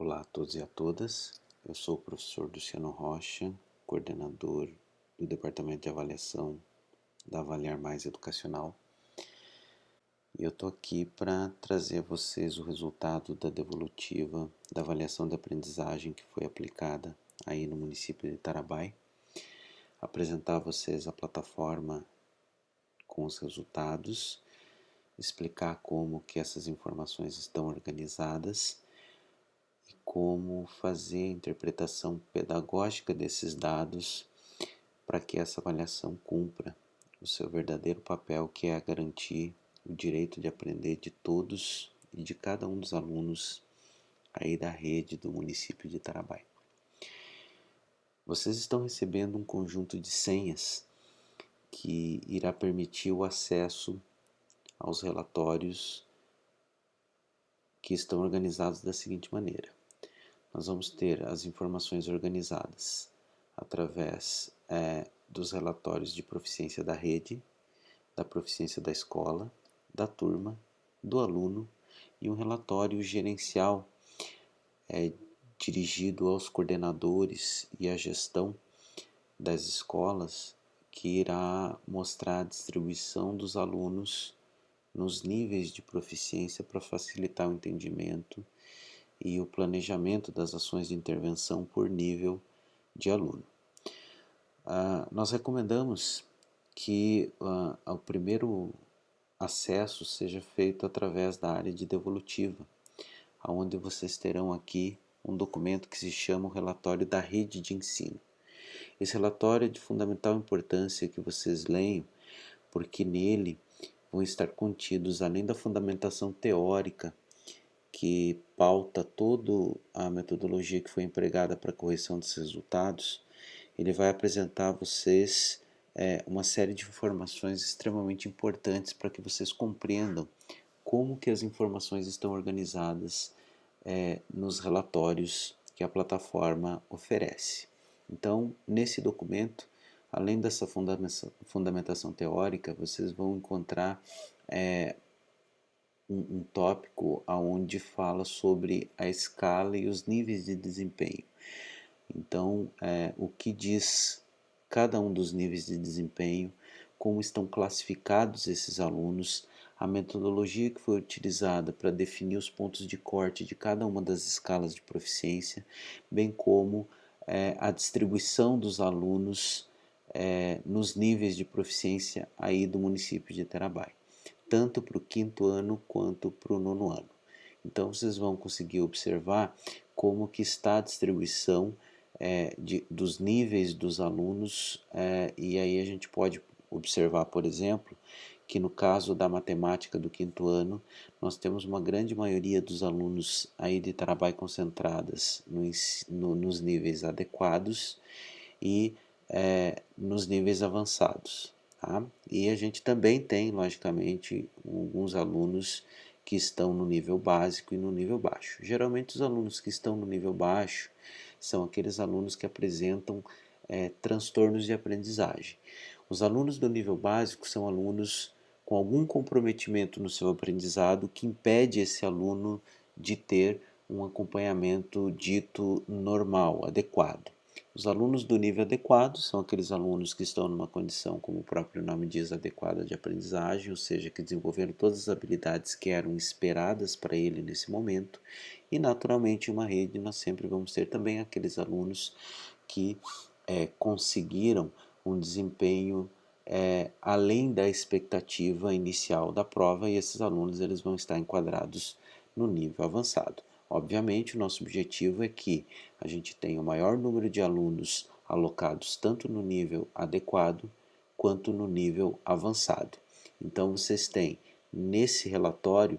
Olá a todos e a todas, eu sou o professor Luciano Rocha, coordenador do Departamento de Avaliação da Avaliar Mais Educacional, e eu estou aqui para trazer a vocês o resultado da devolutiva da avaliação de aprendizagem que foi aplicada aí no município de Tarabai, apresentar a vocês a plataforma com os resultados, explicar como que essas informações estão organizadas e como fazer a interpretação pedagógica desses dados para que essa avaliação cumpra o seu verdadeiro papel, que é garantir o direito de aprender de todos e de cada um dos alunos aí da rede do município de Tarabai. Vocês estão recebendo um conjunto de senhas que irá permitir o acesso aos relatórios que estão organizados da seguinte maneira. Nós vamos ter as informações organizadas através dos relatórios de proficiência da rede, da proficiência da escola, da turma, do aluno e um relatório gerencial dirigido aos coordenadores e à gestão das escolas, que irá mostrar a distribuição dos alunos nos níveis de proficiência para facilitar o entendimento e o planejamento das ações de intervenção por nível de aluno. Nós recomendamos que o primeiro acesso seja feito através da área de devolutiva, onde vocês terão aqui um documento que se chama o relatório da rede de ensino. Esse relatório é de fundamental importância que vocês leiam, porque nele vão estar contidos, além da fundamentação teórica que pauta toda a metodologia que foi empregada para a correção dos resultados, ele vai apresentar a vocês uma série de informações extremamente importantes para que vocês compreendam como que as informações estão organizadas nos relatórios que a plataforma oferece. Então, nesse documento, além dessa fundamentação teórica, vocês vão encontrar um tópico onde fala sobre a escala e os níveis de desempenho. Então, o que diz cada um dos níveis de desempenho, como estão classificados esses alunos, a metodologia que foi utilizada para definir os pontos de corte de cada uma das escalas de proficiência, bem como a distribuição dos alunos nos níveis de proficiência aí do município de Tarabai, tanto para o 5º ano quanto para o 9º ano. Então vocês vão conseguir observar como que está a distribuição dos níveis dos alunos, e aí a gente pode observar, por exemplo, que no caso da matemática do 5º ano, nós temos uma grande maioria dos alunos aí de Tarabai concentradas nos níveis adequados e nos níveis avançados. Tá? E a gente também tem, logicamente, alguns alunos que estão no nível básico e no nível baixo. Geralmente os alunos que estão no nível baixo são aqueles alunos que apresentam transtornos de aprendizagem. Os alunos do nível básico são alunos com algum comprometimento no seu aprendizado que impede esse aluno de ter um acompanhamento dito normal, adequado. Os alunos do nível adequado são aqueles alunos que estão numa condição, como o próprio nome diz, adequada de aprendizagem, ou seja, que desenvolveram todas as habilidades que eram esperadas para ele nesse momento. E, naturalmente, em uma rede nós sempre vamos ter também aqueles alunos que conseguiram um desempenho além da expectativa inicial da prova, e esses alunos eles vão estar enquadrados no nível avançado. Obviamente, o nosso objetivo é que a gente tenha o maior número de alunos alocados tanto no nível adequado quanto no nível avançado. Então, vocês têm nesse relatório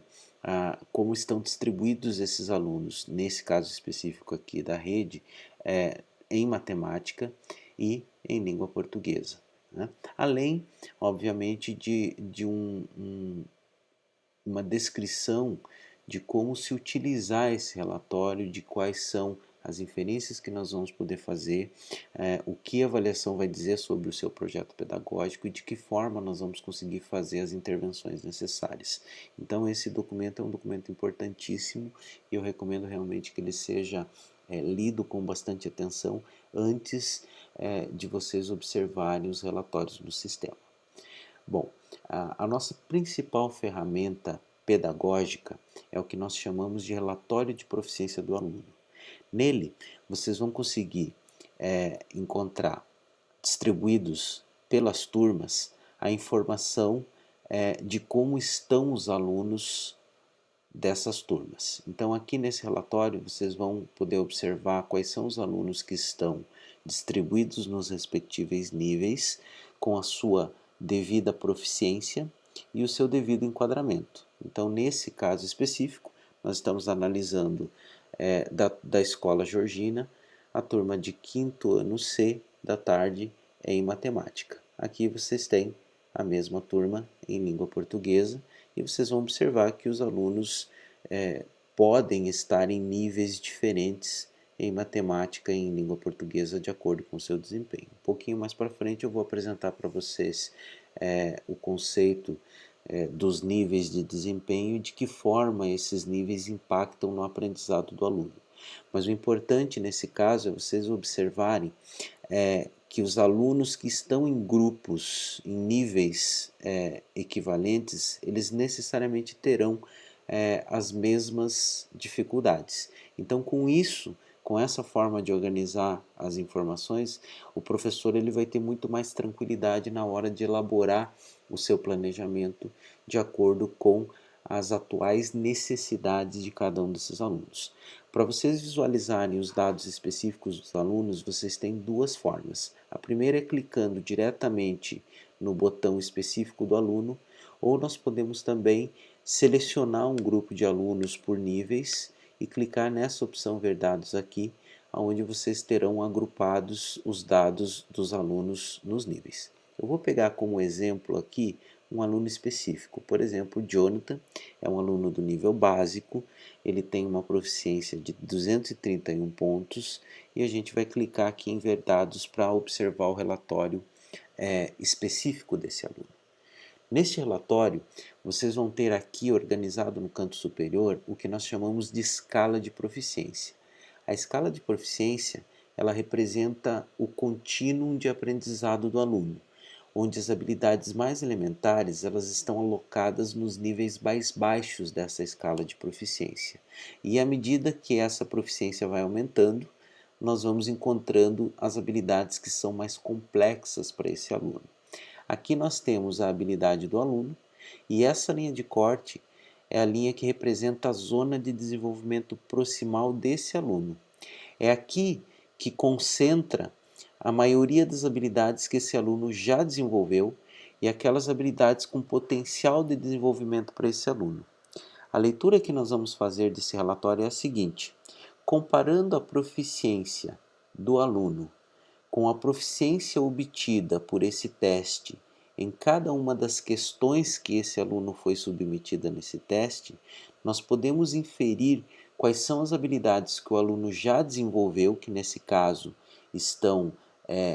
como estão distribuídos esses alunos, nesse caso específico aqui da rede, em matemática e em língua portuguesa. Né? Além, obviamente, de uma descrição de como se utilizar esse relatório, de quais são as inferências que nós vamos poder fazer, o que a avaliação vai dizer sobre o seu projeto pedagógico e de que forma nós vamos conseguir fazer as intervenções necessárias. Então esse documento é um documento importantíssimo e eu recomendo realmente que ele seja lido com bastante atenção antes de vocês observarem os relatórios no sistema. Bom, a nossa principal ferramenta pedagógica é o que nós chamamos de relatório de proficiência do aluno. Nele, vocês vão conseguir encontrar distribuídos pelas turmas a informação de como estão os alunos dessas turmas. Então, aqui nesse relatório, vocês vão poder observar quais são os alunos que estão distribuídos nos respectivos níveis, com a sua devida proficiência e o seu devido enquadramento. Então, nesse caso específico, nós estamos analisando da Escola Georgina, a turma de 5º ano C da tarde em matemática. Aqui vocês têm a mesma turma em língua portuguesa e vocês vão observar que os alunos podem estar em níveis diferentes em matemática e em língua portuguesa de acordo com o seu desempenho. Um pouquinho mais para frente eu vou apresentar para vocês o conceito dos níveis de desempenho e de que forma esses níveis impactam no aprendizado do aluno. Mas o importante nesse caso é vocês observarem que os alunos que estão em grupos, em níveis equivalentes, eles necessariamente terão as mesmas dificuldades. Então, com isso, com essa forma de organizar as informações, o professor ele vai ter muito mais tranquilidade na hora de elaborar o seu planejamento de acordo com as atuais necessidades de cada um desses alunos. Para vocês visualizarem os dados específicos dos alunos, vocês têm duas formas. A primeira é clicando diretamente no botão específico do aluno, ou nós podemos também selecionar um grupo de alunos por níveis e clicar nessa opção Ver dados aqui, onde vocês terão agrupados os dados dos alunos nos níveis. Eu vou pegar como exemplo aqui um aluno específico. Por exemplo, o Jonathan é um aluno do nível básico, ele tem uma proficiência de 231 pontos e a gente vai clicar aqui em Ver dados para observar o relatório específico desse aluno. Neste relatório, vocês vão ter aqui organizado no canto superior o que nós chamamos de escala de proficiência. A escala de proficiência, ela representa o contínuo de aprendizado do aluno, onde as habilidades mais elementares elas estão alocadas nos níveis mais baixos dessa escala de proficiência. E à medida que essa proficiência vai aumentando, nós vamos encontrando as habilidades que são mais complexas para esse aluno. Aqui nós temos a habilidade do aluno e essa linha de corte é a linha que representa a zona de desenvolvimento proximal desse aluno. É aqui que concentra a maioria das habilidades que esse aluno já desenvolveu e aquelas habilidades com potencial de desenvolvimento para esse aluno. A leitura que nós vamos fazer desse relatório é a seguinte: comparando a proficiência do aluno com a proficiência obtida por esse teste em cada uma das questões que esse aluno foi submetida nesse teste, nós podemos inferir quais são as habilidades que o aluno já desenvolveu, que nesse caso estão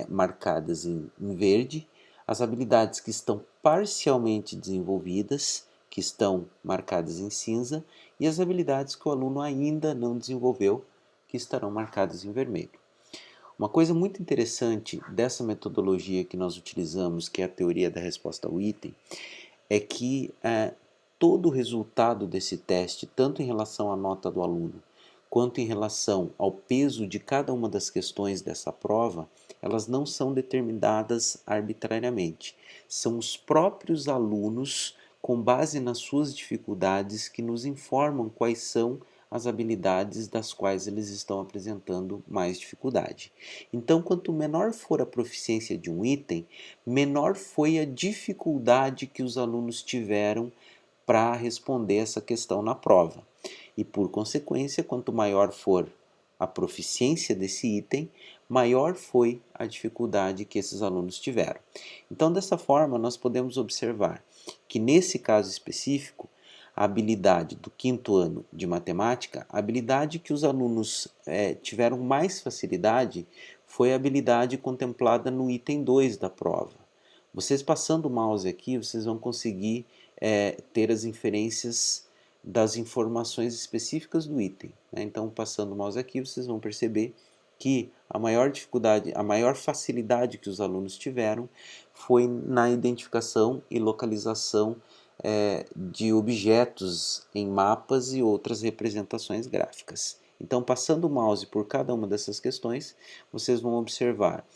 marcadas em verde, as habilidades que estão parcialmente desenvolvidas, que estão marcadas em cinza, e as habilidades que o aluno ainda não desenvolveu, que estarão marcadas em vermelho. Uma coisa muito interessante dessa metodologia que nós utilizamos, que é a teoria da resposta ao item, é que todo o resultado desse teste, tanto em relação à nota do aluno, quanto em relação ao peso de cada uma das questões dessa prova, elas não são determinadas arbitrariamente. São os próprios alunos, com base nas suas dificuldades, que nos informam quais são as habilidades das quais eles estão apresentando mais dificuldade. Então, quanto menor for a proficiência de um item, menor foi a dificuldade que os alunos tiveram para responder essa questão na prova. E, por consequência, quanto maior for a proficiência desse item, maior foi a dificuldade que esses alunos tiveram. Então, dessa forma, nós podemos observar que, nesse caso específico, a habilidade do quinto ano de matemática, a habilidade que os alunos tiveram mais facilidade foi a habilidade contemplada no item 2 da prova. Vocês passando o mouse aqui, vocês vão conseguir ter as inferências das informações específicas do item, né? Então, passando o mouse aqui, vocês vão perceber que a maior dificuldade, a maior facilidade que os alunos tiveram foi na identificação e localização de objetos em mapas e outras representações gráficas. Então, passando o mouse por cada uma dessas questões, vocês vão observar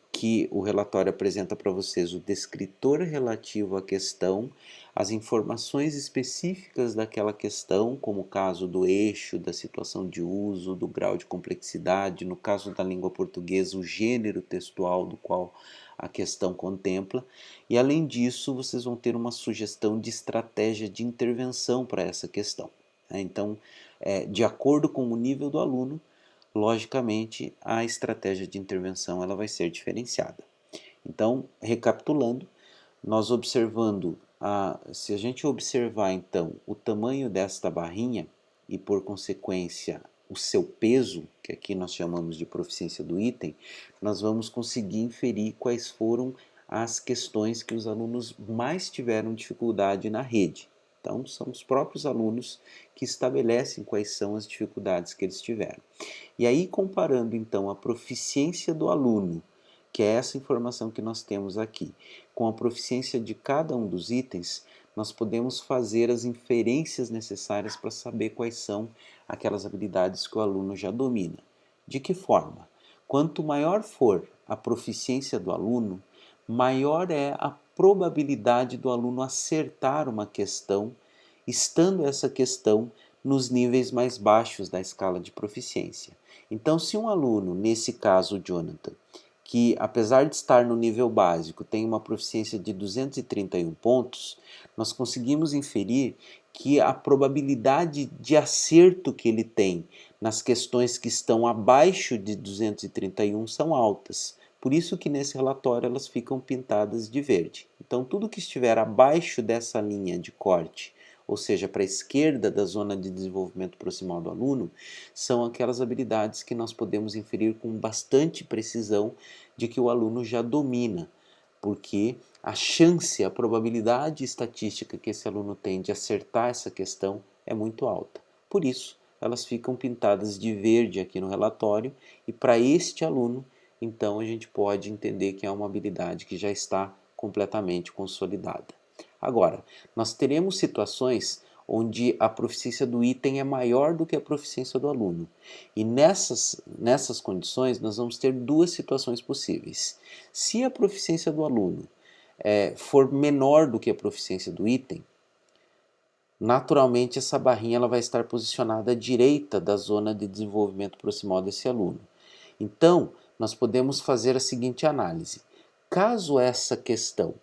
que o relatório apresenta para vocês o descritor relativo à questão, as informações específicas daquela questão, como o caso do eixo, da situação de uso, do grau de complexidade, no caso da língua portuguesa, o gênero textual do qual a questão contempla, e além disso, vocês vão ter uma sugestão de estratégia de intervenção para essa questão. Então, de acordo com o nível do aluno, logicamente, a estratégia de intervenção ela vai ser diferenciada. Então, recapitulando, nós observando, se a gente observar então o tamanho desta barrinha e por consequência o seu peso, que aqui nós chamamos de proficiência do item, nós vamos conseguir inferir quais foram as questões que os alunos mais tiveram dificuldade na rede. Então, são os próprios alunos que estabelecem quais são as dificuldades que eles tiveram. E aí, comparando então a proficiência do aluno, que é essa informação que nós temos aqui, com a proficiência de cada um dos itens, nós podemos fazer as inferências necessárias para saber quais são aquelas habilidades que o aluno já domina. De que forma? Quanto maior for a proficiência do aluno, maior é a probabilidade do aluno acertar uma questão, estando essa questão nos níveis mais baixos da escala de proficiência. Então, se um aluno, nesse caso o Jonathan, que apesar de estar no nível básico, tem uma proficiência de 231 pontos, nós conseguimos inferir que a probabilidade de acerto que ele tem nas questões que estão abaixo de 231 são altas. Por isso que nesse relatório elas ficam pintadas de verde. Então tudo que estiver abaixo dessa linha de corte, ou seja, para a esquerda da zona de desenvolvimento proximal do aluno, são aquelas habilidades que nós podemos inferir com bastante precisão de que o aluno já domina, porque a chance, a probabilidade estatística que esse aluno tem de acertar essa questão é muito alta. Por isso, elas ficam pintadas de verde aqui no relatório, e para este aluno, então a gente pode entender que é uma habilidade que já está completamente consolidada. Agora, nós teremos situações onde a proficiência do item é maior do que a proficiência do aluno. E nessas condições, nós vamos ter duas situações possíveis. Se a proficiência do aluno for menor do que a proficiência do item, naturalmente essa barrinha ela vai estar posicionada à direita da zona de desenvolvimento proximal desse aluno. Então, nós podemos fazer a seguinte análise. Caso essa questão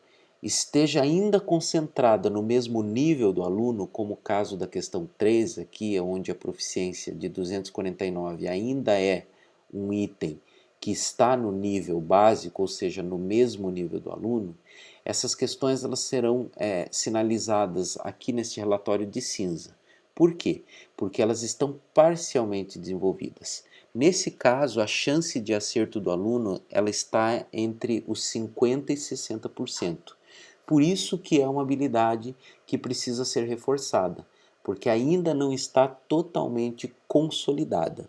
esteja ainda concentrada no mesmo nível do aluno, como o caso da questão 3 aqui, onde a proficiência de 249 ainda é um item que está no nível básico, ou seja, no mesmo nível do aluno, essas questões elas serão sinalizadas aqui neste relatório de cinza. Por quê? Porque elas estão parcialmente desenvolvidas. Nesse caso, a chance de acerto do aluno ela está entre os 50% e 60%. Por isso que é uma habilidade que precisa ser reforçada, porque ainda não está totalmente consolidada.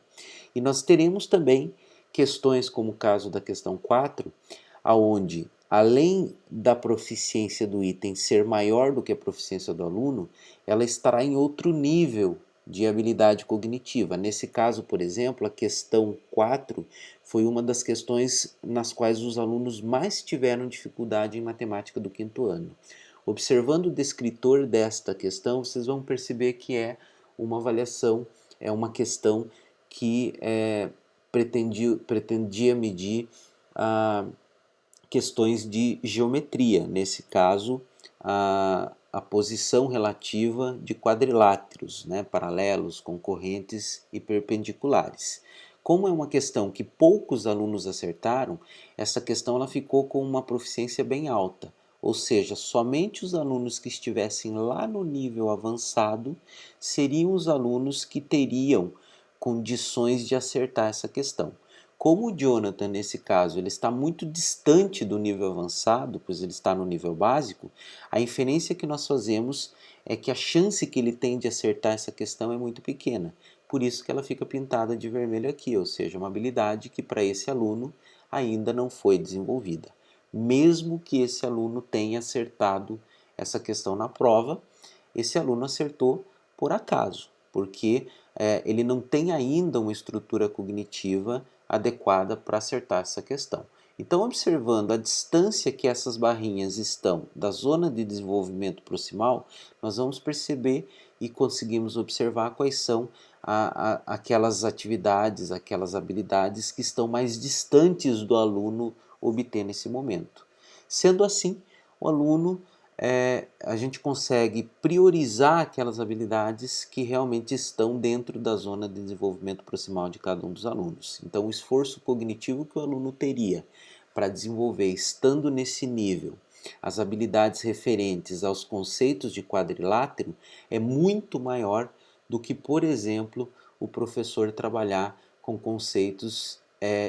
E nós teremos também questões como o caso da questão 4, aonde além da proficiência do item ser maior do que a proficiência do aluno, ela estará em outro nível de habilidade cognitiva. Nesse caso, por exemplo, a questão 4 foi uma das questões nas quais os alunos mais tiveram dificuldade em matemática do quinto ano. Observando o descritor desta questão, vocês vão perceber que é uma avaliação, é uma questão que pretendia medir questões de geometria, nesse caso, a posição relativa de quadriláteros, né, paralelos, concorrentes e perpendiculares. Como é uma questão que poucos alunos acertaram, essa questão ela ficou com uma proficiência bem alta, ou seja, somente os alunos que estivessem lá no nível avançado seriam os alunos que teriam condições de acertar essa questão. Como o Jonathan, nesse caso, ele está muito distante do nível avançado, pois ele está no nível básico, a inferência que nós fazemos é que a chance que ele tem de acertar essa questão é muito pequena. Por isso que ela fica pintada de vermelho aqui, ou seja, uma habilidade que para esse aluno ainda não foi desenvolvida. Mesmo que esse aluno tenha acertado essa questão na prova, esse aluno acertou por acaso, porque ele não tem ainda uma estrutura cognitiva adequada para acertar essa questão. Então, observando a distância que essas barrinhas estão da zona de desenvolvimento proximal, nós vamos perceber e conseguimos observar quais são aquelas atividades, aquelas habilidades que estão mais distantes do aluno obter nesse momento. Sendo assim, o aluno, a gente consegue priorizar aquelas habilidades que realmente estão dentro da zona de desenvolvimento proximal de cada um dos alunos. Então, o esforço cognitivo que o aluno teria para desenvolver, estando nesse nível, as habilidades referentes aos conceitos de quadrilátero é muito maior do que, por exemplo, o professor trabalhar com conceitos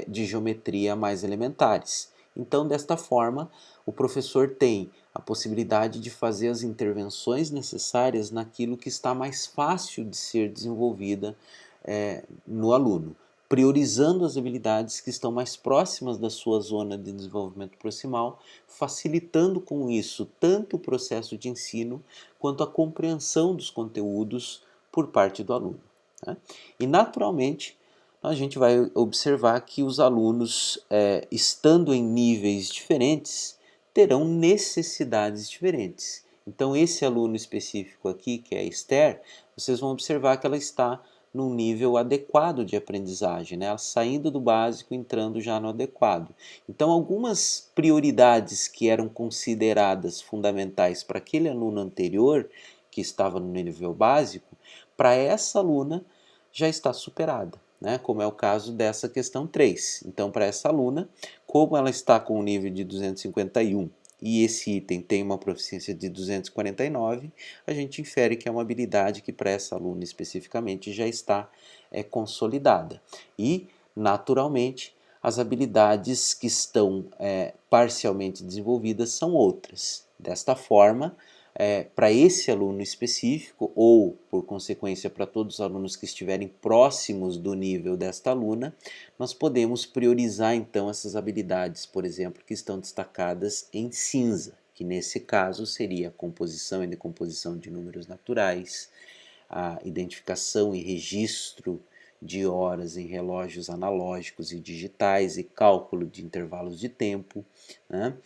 de geometria mais elementares. Então, desta forma, o professor tem a possibilidade de fazer as intervenções necessárias naquilo que está mais fácil de ser desenvolvida no aluno, priorizando as habilidades que estão mais próximas da sua zona de desenvolvimento proximal, facilitando com isso tanto o processo de ensino quanto a compreensão dos conteúdos por parte do aluno. Né? E, naturalmente, a gente vai observar que os alunos, estando em níveis diferentes, terão necessidades diferentes. Então, esse aluno específico aqui, que é a Esther, vocês vão observar que ela está num nível adequado de aprendizagem, né? Ela saindo do básico, entrando já no adequado. Então, algumas prioridades que eram consideradas fundamentais para aquele aluno anterior, que estava no nível básico, para essa aluna já está superada, né? Como é o caso dessa questão 3. Então, para essa aluna, como ela está com o nível de 251 e esse item tem uma proficiência de 249, a gente infere que é uma habilidade que para essa aluna especificamente já está consolidada. E, naturalmente, as habilidades que estão parcialmente desenvolvidas são outras. Desta forma, para esse aluno específico, ou por consequência para todos os alunos que estiverem próximos do nível desta aluna, nós podemos priorizar então essas habilidades, por exemplo, que estão destacadas em cinza, que nesse caso seria a composição e decomposição de números naturais, a identificação e registro de horas em relógios analógicos e digitais e cálculo de intervalos de tempo, né?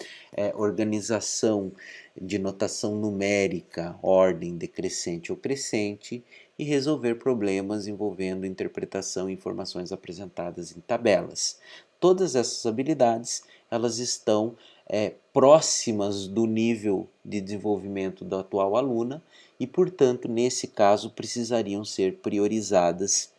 Organização de notação numérica, ordem decrescente ou crescente, e resolver problemas envolvendo interpretação e informações apresentadas em tabelas. Todas essas habilidades elas estão próximas do nível de desenvolvimento da atual aluna e, portanto, nesse caso, precisariam ser priorizadas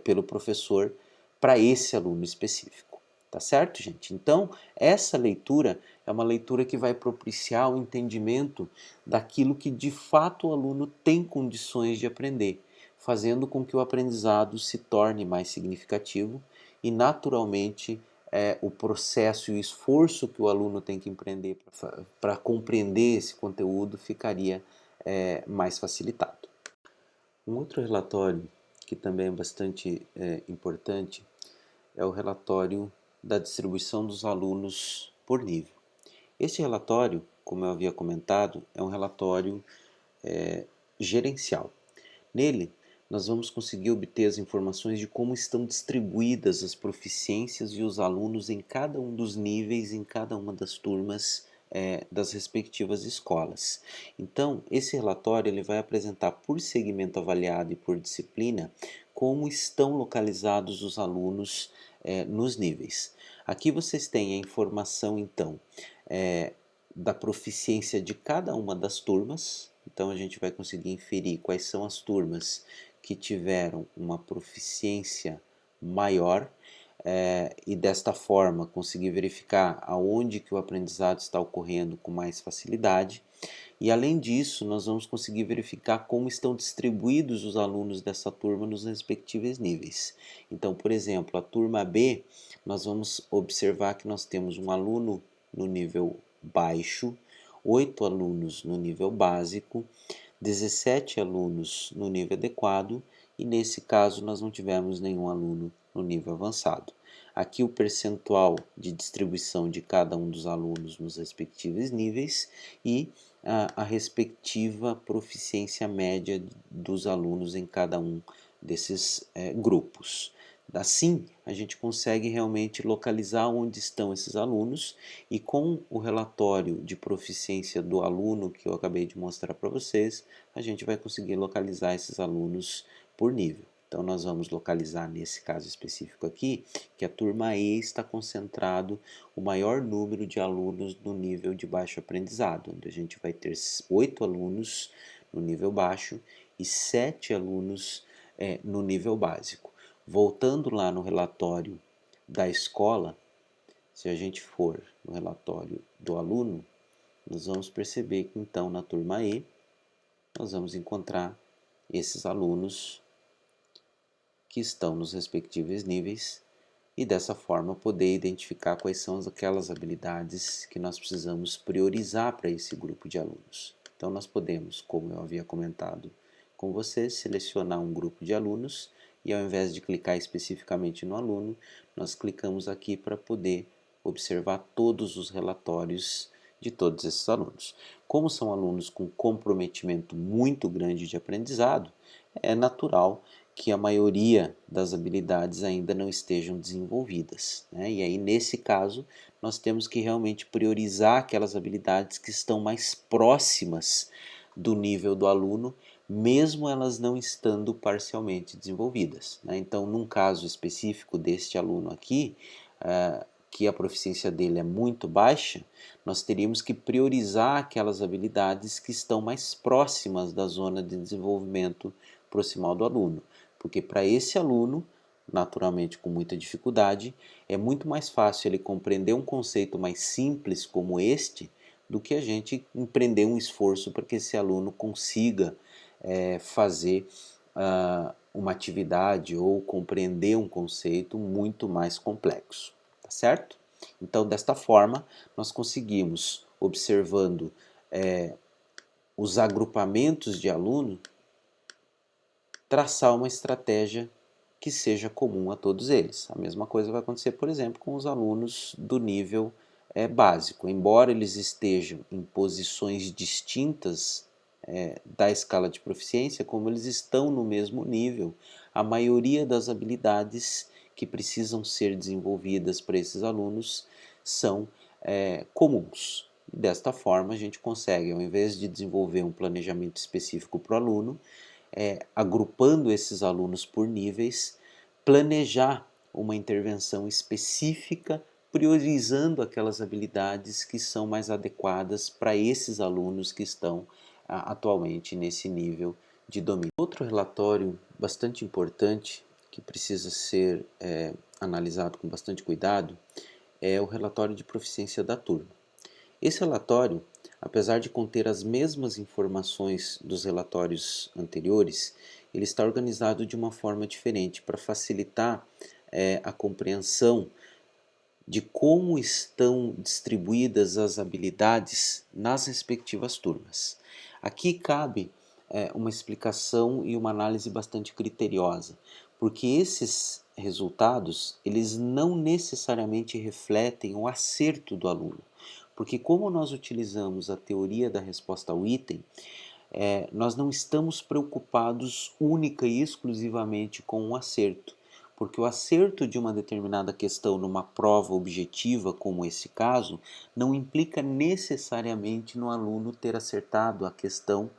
pelo professor para esse aluno específico. Tá certo, gente? Então, essa leitura é uma leitura que vai propiciar o entendimento daquilo que de fato o aluno tem condições de aprender, fazendo com que o aprendizado se torne mais significativo e, naturalmente, o processo e o esforço que o aluno tem que empreender para compreender esse conteúdo ficaria mais facilitado. Um outro relatório que também é bastante importante é o relatório da distribuição dos alunos por nível. Este relatório, como eu havia comentado, é um relatório gerencial. Nele, nós vamos conseguir obter as informações de como estão distribuídas as proficiências e os alunos em cada um dos níveis, em cada uma das turmas das respectivas escolas. Então, esse relatório ele vai apresentar por segmento avaliado e por disciplina como estão localizados os alunos nos níveis. Aqui vocês têm a informação, então, da proficiência de cada uma das turmas. Então, a gente vai conseguir inferir quais são as turmas que tiveram uma proficiência maior e desta forma conseguir verificar aonde que o aprendizado está ocorrendo com mais facilidade. E além disso, nós vamos conseguir verificar como estão distribuídos os alunos dessa turma nos respectivos níveis. Então, por exemplo, a turma B, nós vamos observar que nós temos um aluno no nível baixo, 8 alunos no nível básico, 17 alunos no nível adequado e nesse caso nós não tivemos nenhum aluno no nível avançado. Aqui o percentual de distribuição de cada um dos alunos nos respectivos níveis e a respectiva proficiência média dos alunos em cada um desses grupos. Assim, a gente consegue realmente localizar onde estão esses alunos e com o relatório de proficiência do aluno que eu acabei de mostrar para vocês, a gente vai conseguir localizar esses alunos por nível. Então, nós vamos localizar nesse caso específico aqui que a turma E está concentrado o maior número de alunos no nível de baixo aprendizado, onde a gente vai ter 8 alunos no nível baixo e 7 alunos no nível básico. Voltando lá no relatório da escola, se a gente for no relatório do aluno, nós vamos perceber que então na turma E nós vamos encontrar esses alunos que estão nos respectivos níveis e dessa forma poder identificar quais são aquelas habilidades que nós precisamos priorizar para esse grupo de alunos. Então nós podemos, como eu havia comentado com vocês, selecionar um grupo de alunos e ao invés de clicar especificamente no aluno, nós clicamos aqui para poder observar todos os relatórios de todos esses alunos. Como são alunos com comprometimento muito grande de aprendizado, é natural que a maioria das habilidades ainda não estejam desenvolvidas, né? E aí, nesse caso, nós temos que realmente priorizar aquelas habilidades que estão mais próximas do nível do aluno, mesmo elas não estando parcialmente desenvolvidas, né? Então, num caso específico deste aluno aqui, que a proficiência dele é muito baixa, nós teríamos que priorizar aquelas habilidades que estão mais próximas da zona de desenvolvimento proximal do aluno. Porque para esse aluno, naturalmente com muita dificuldade, é muito mais fácil ele compreender um conceito mais simples como este do que a gente empreender um esforço para que esse aluno consiga fazer uma atividade ou compreender um conceito muito mais complexo, tá certo? Então, desta forma, nós conseguimos, observando os agrupamentos de aluno, traçar uma estratégia que seja comum a todos eles. A mesma coisa vai acontecer, por exemplo, com os alunos do nível básico. Embora eles estejam em posições distintas da escala de proficiência, como eles estão no mesmo nível, a maioria das habilidades que precisam ser desenvolvidas para esses alunos são comuns. Desta forma, a gente consegue, ao invés de desenvolver um planejamento específico para o aluno, agrupando esses alunos por níveis, planejar uma intervenção específica, priorizando aquelas habilidades que são mais adequadas para esses alunos que estão atualmente nesse nível de domínio. Outro relatório bastante importante que precisa ser analisado com bastante cuidado é o relatório de proficiência da turma. Esse relatório, apesar de conter as mesmas informações dos relatórios anteriores, ele está organizado de uma forma diferente para facilitar a compreensão de como estão distribuídas as habilidades nas respectivas turmas. Aqui cabe uma explicação e uma análise bastante criteriosa, porque esses resultados eles não necessariamente refletem o acerto do aluno. Porque como nós utilizamos a teoria da resposta ao item, nós não estamos preocupados única e exclusivamente com o acerto. Porque o acerto de uma determinada questão numa prova objetiva, como esse caso, não implica necessariamente no aluno ter acertado a questão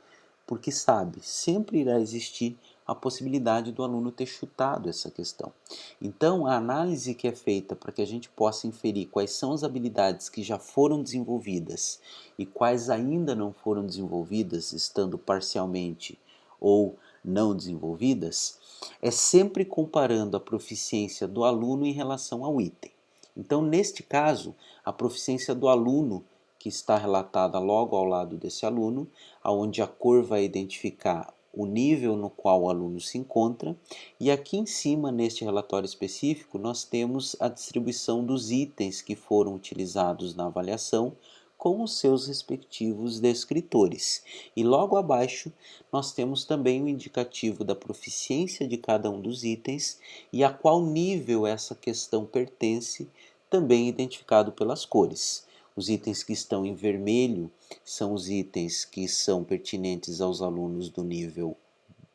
porque sabe, sempre irá existir a possibilidade do aluno ter chutado essa questão. Então, a análise que é feita para que a gente possa inferir quais são as habilidades que já foram desenvolvidas e quais ainda não foram desenvolvidas, estando parcialmente ou não desenvolvidas, é sempre comparando a proficiência do aluno em relação ao item. Então, neste caso, a proficiência do aluno, que está relatada logo ao lado desse aluno, onde a cor vai identificar o nível no qual o aluno se encontra, e aqui em cima, neste relatório específico, nós temos a distribuição dos itens que foram utilizados na avaliação, com os seus respectivos descritores. E logo abaixo, nós temos também o indicativo da proficiência de cada um dos itens e a qual nível essa questão pertence, também identificado pelas cores. Os itens que estão em vermelho são os itens que são pertinentes aos alunos do nível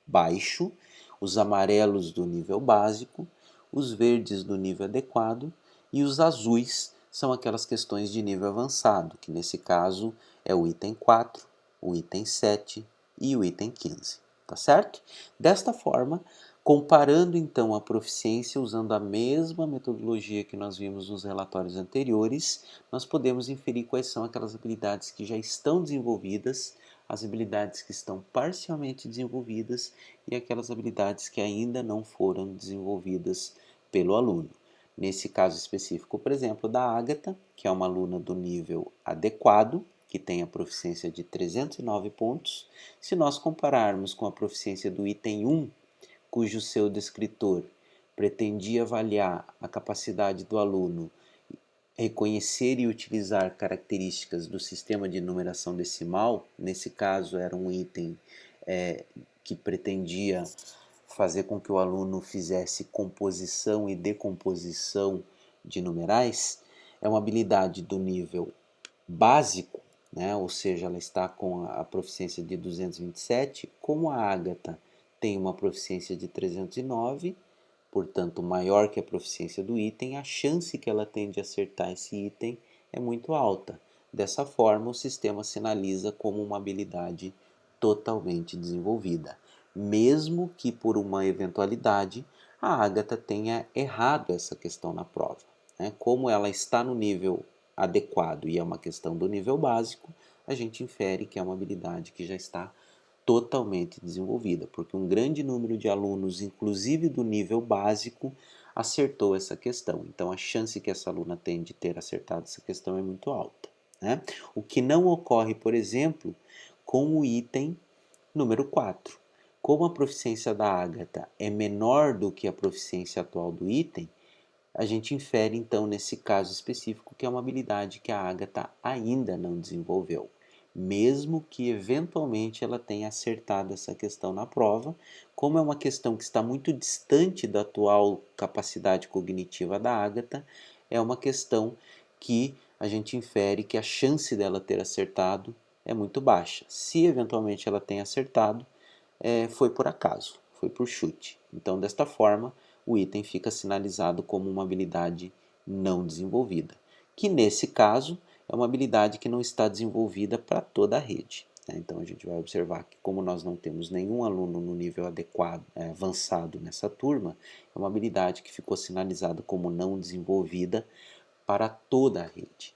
baixo, os amarelos do nível básico, os verdes do nível adequado e os azuis são aquelas questões de nível avançado, que nesse caso é o item 4, o item 7 e o item 15, tá certo? Desta forma, comparando então a proficiência usando a mesma metodologia que nós vimos nos relatórios anteriores, nós podemos inferir quais são aquelas habilidades que já estão desenvolvidas, as habilidades que estão parcialmente desenvolvidas e aquelas habilidades que ainda não foram desenvolvidas pelo aluno. Nesse caso específico, por exemplo, da Ágata, que é uma aluna do nível adequado, que tem a proficiência de 309 pontos, se nós compararmos com a proficiência do item 1, cujo seu descritor pretendia avaliar a capacidade do aluno reconhecer e utilizar características do sistema de numeração decimal, nesse caso era um item que pretendia fazer com que o aluno fizesse composição e decomposição de numerais, é uma habilidade do nível básico, né? Ou seja, ela está com a proficiência de 227, como a Ágata tem uma proficiência de 309, portanto maior que a proficiência do item, a chance que ela tem de acertar esse item é muito alta. Dessa forma, o sistema sinaliza como uma habilidade totalmente desenvolvida, mesmo que por uma eventualidade a Ágata tenha errado essa questão na prova, né? Como ela está no nível adequado e é uma questão do nível básico, a gente infere que é uma habilidade que já está totalmente desenvolvida, porque um grande número de alunos, inclusive do nível básico, acertou essa questão. Então, a chance que essa aluna tem de ter acertado essa questão é muito alta, né? O que não ocorre, por exemplo, com o item número 4. Como a proficiência da Ágata é menor do que a proficiência atual do item, a gente infere então nesse caso específico que é uma habilidade que a Ágata ainda não desenvolveu, mesmo que eventualmente ela tenha acertado essa questão na prova, como é uma questão que está muito distante da atual capacidade cognitiva da Ágata, é uma questão que a gente infere que a chance dela ter acertado é muito baixa. Se eventualmente ela tenha acertado, foi por acaso, foi por chute. Então, desta forma, o item fica sinalizado como uma habilidade não desenvolvida, que nesse caso é uma habilidade que não está desenvolvida para toda a rede, né? Então, a gente vai observar que, como nós não temos nenhum aluno no nível adequado, avançado nessa turma, é uma habilidade que ficou sinalizada como não desenvolvida para toda a rede.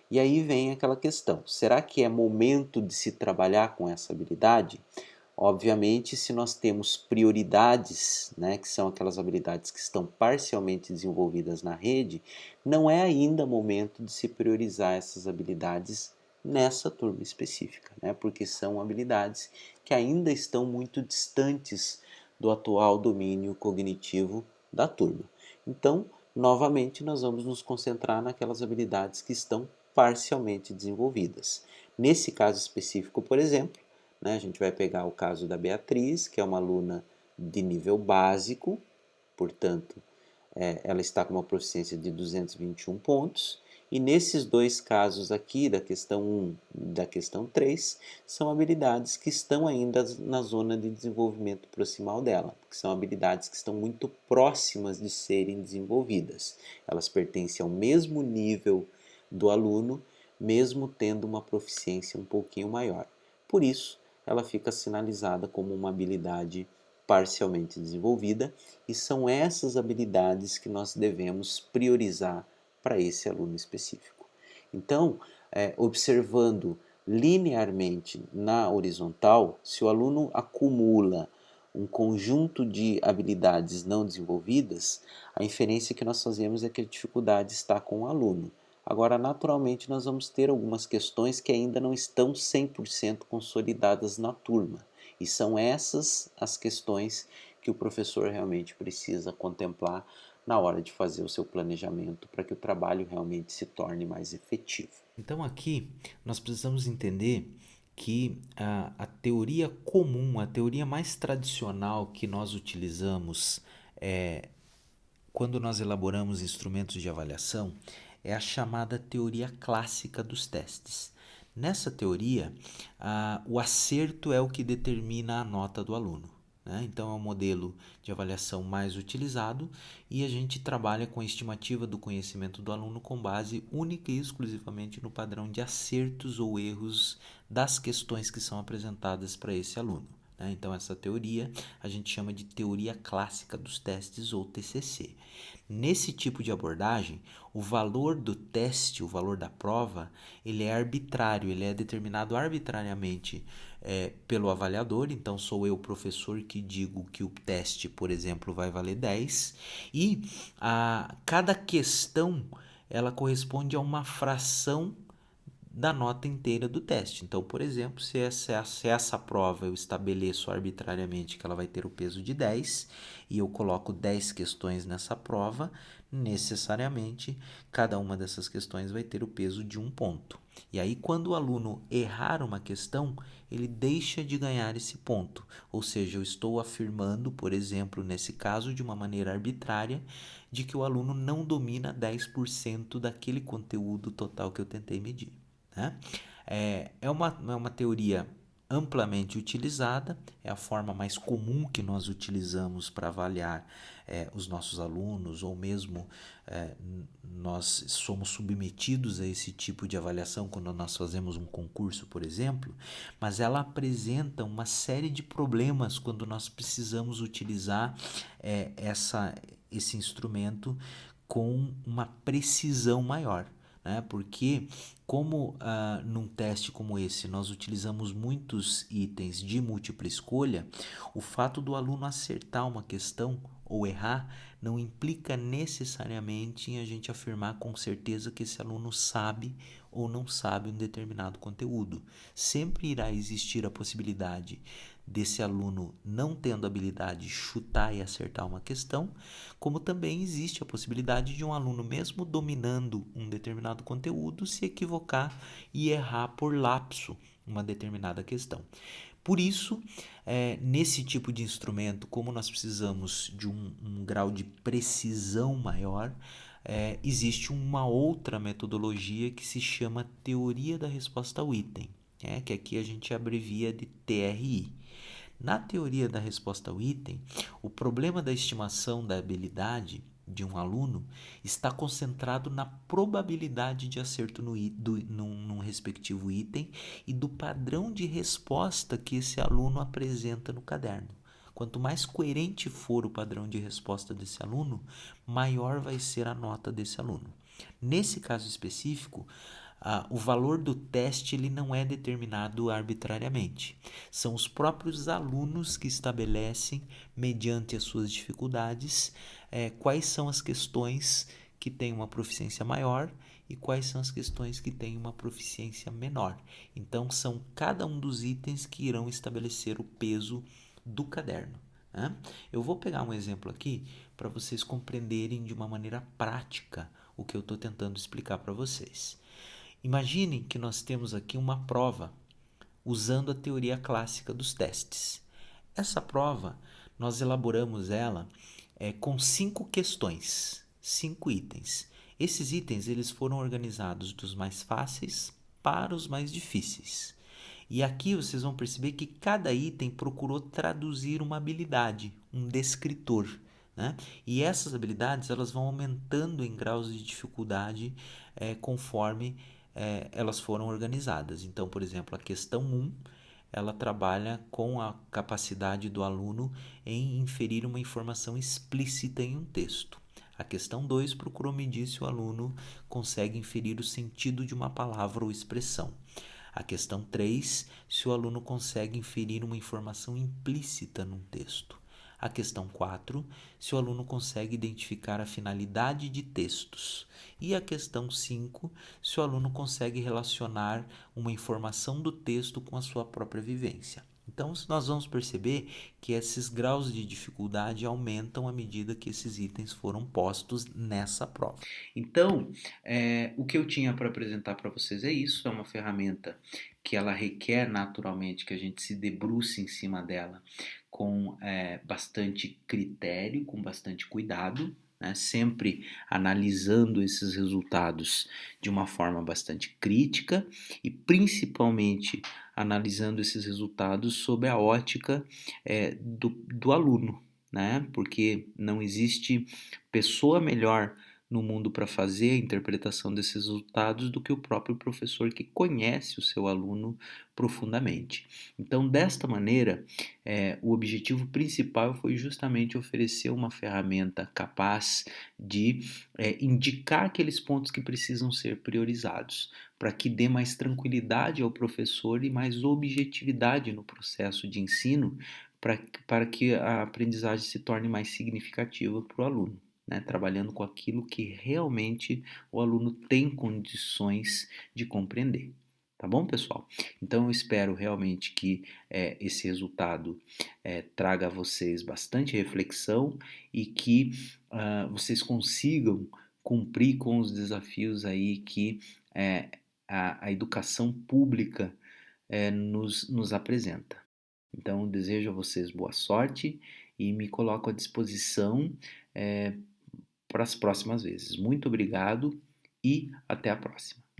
E aí vem aquela questão: será que é momento de se trabalhar com essa habilidade? Obviamente, se nós temos prioridades, né, que são aquelas habilidades que estão parcialmente desenvolvidas na rede, não é ainda momento de se priorizar essas habilidades nessa turma específica, né, porque são habilidades que ainda estão muito distantes do atual domínio cognitivo da turma. Então, novamente, nós vamos nos concentrar naquelas habilidades que estão parcialmente desenvolvidas. Nesse caso específico, por exemplo, né, a gente vai pegar o caso da Beatriz, que é uma aluna de nível básico, portanto, ela está com uma proficiência de 221 pontos, e nesses dois casos aqui, da questão 1 e da questão 3, são habilidades que estão ainda na zona de desenvolvimento proximal dela, que são habilidades que estão muito próximas de serem desenvolvidas. Elas pertencem ao mesmo nível do aluno, mesmo tendo uma proficiência um pouquinho maior. Por isso, ela fica sinalizada como uma habilidade parcialmente desenvolvida, e são essas habilidades que nós devemos priorizar para esse aluno específico. Então, observando linearmente na horizontal, se o aluno acumula um conjunto de habilidades não desenvolvidas, a inferência que nós fazemos é que a dificuldade está com o aluno. Agora, naturalmente, nós vamos ter algumas questões que ainda não estão 100% consolidadas na turma. E são essas as questões que o professor realmente precisa contemplar na hora de fazer o seu planejamento para que o trabalho realmente se torne mais efetivo. Então aqui nós precisamos entender que a teoria comum, a teoria mais tradicional que nós utilizamos quando nós elaboramos instrumentos de avaliação é a chamada teoria clássica dos testes. Nessa teoria, o acerto é o que determina a nota do aluno, né? Então, é o modelo de avaliação mais utilizado e a gente trabalha com a estimativa do conhecimento do aluno com base única e exclusivamente no padrão de acertos ou erros das questões que são apresentadas para esse aluno, né? Então, essa teoria a gente chama de teoria clássica dos testes ou TCC. Nesse tipo de abordagem, o valor do teste, o valor da prova, ele é arbitrário, ele é determinado arbitrariamente pelo avaliador. Então, sou eu, professor, que digo que o teste, por exemplo, vai valer 10 e cada questão ela corresponde a uma fração da nota inteira do teste. Então, por exemplo, se essa prova eu estabeleço arbitrariamente que ela vai ter o peso de 10 e eu coloco 10 questões nessa prova, necessariamente cada uma dessas questões vai ter o peso de 1 ponto. E aí, quando o aluno errar uma questão, ele deixa de ganhar esse ponto. Ou seja, eu estou afirmando, por exemplo, nesse caso, de uma maneira arbitrária, de que o aluno não domina 10% daquele conteúdo total que eu tentei medir, né? É uma teoria amplamente utilizada, é a forma mais comum que nós utilizamos para avaliar os nossos alunos, ou mesmo nós somos submetidos a esse tipo de avaliação quando nós fazemos um concurso, por exemplo, mas ela apresenta uma série de problemas quando nós precisamos utilizar esse instrumento com uma precisão maior, né? Porque como num teste como esse nós utilizamos muitos itens de múltipla escolha, o fato do aluno acertar uma questão ou errar não implica necessariamente em a gente afirmar com certeza que esse aluno sabe ou não sabe um determinado conteúdo. Sempre irá existir a possibilidade desse aluno, não tendo habilidade, chutar e acertar uma questão, como também existe a possibilidade de um aluno, mesmo dominando um determinado conteúdo, se equivocar e errar por lapso uma determinada questão. Por isso, nesse tipo de instrumento, como nós precisamos de um grau de precisão maior, existe uma outra metodologia que se chama teoria da resposta ao item, que aqui a gente abrevia de TRI. Na teoria da resposta ao item, o problema da estimação da habilidade de um aluno está concentrado na probabilidade de acerto num respectivo item e do padrão de resposta que esse aluno apresenta no caderno. Quanto mais coerente for o padrão de resposta desse aluno, maior vai ser a nota desse aluno. Nesse caso específico, o valor do teste ele não é determinado arbitrariamente. São os próprios alunos que estabelecem, mediante as suas dificuldades, quais são as questões que têm uma proficiência maior e quais são as questões que têm uma proficiência menor. Então, são cada um dos itens que irão estabelecer o peso do caderno, né? Eu vou pegar um exemplo aqui para vocês compreenderem de uma maneira prática o que eu estou tentando explicar para vocês. Imaginem que nós temos aqui uma prova usando a teoria clássica dos testes. Essa prova, nós elaboramos ela com 5 questões, 5 itens. Esses itens eles foram organizados dos mais fáceis para os mais difíceis. E aqui vocês vão perceber que cada item procurou traduzir uma habilidade, um descritor, né? E essas habilidades elas vão aumentando em graus de dificuldade conforme elas foram organizadas. Então, por exemplo, a questão 1, ela trabalha com a capacidade do aluno em inferir uma informação explícita em um texto. A questão 2 procurou medir se o aluno consegue inferir o sentido de uma palavra ou expressão. A questão 3, se o aluno consegue inferir uma informação implícita num texto. A questão 4, se o aluno consegue identificar a finalidade de textos. E a questão 5, se o aluno consegue relacionar uma informação do texto com a sua própria vivência. Então, nós vamos perceber que esses graus de dificuldade aumentam à medida que esses itens foram postos nessa prova. Então, o que eu tinha para apresentar para vocês é isso. É uma ferramenta que ela requer naturalmente que a gente se debruce em cima dela com bastante critério, com bastante cuidado, né? Sempre analisando esses resultados de uma forma bastante crítica e principalmente analisando esses resultados sob a ótica do aluno, né? Porque não existe pessoa melhor no mundo para fazer a interpretação desses resultados do que o próprio professor que conhece o seu aluno profundamente. Então, desta maneira, o objetivo principal foi justamente oferecer uma ferramenta capaz de indicar aqueles pontos que precisam ser priorizados, para que dê mais tranquilidade ao professor e mais objetividade no processo de ensino, para que a aprendizagem se torne mais significativa para o aluno. Né, trabalhando com aquilo que realmente o aluno tem condições de compreender. Tá bom, pessoal? Então eu espero realmente que esse resultado traga a vocês bastante reflexão e que vocês consigam cumprir com os desafios aí que a educação pública nos apresenta. Então desejo a vocês boa sorte e me coloco à disposição para as próximas vezes. Muito obrigado e até a próxima.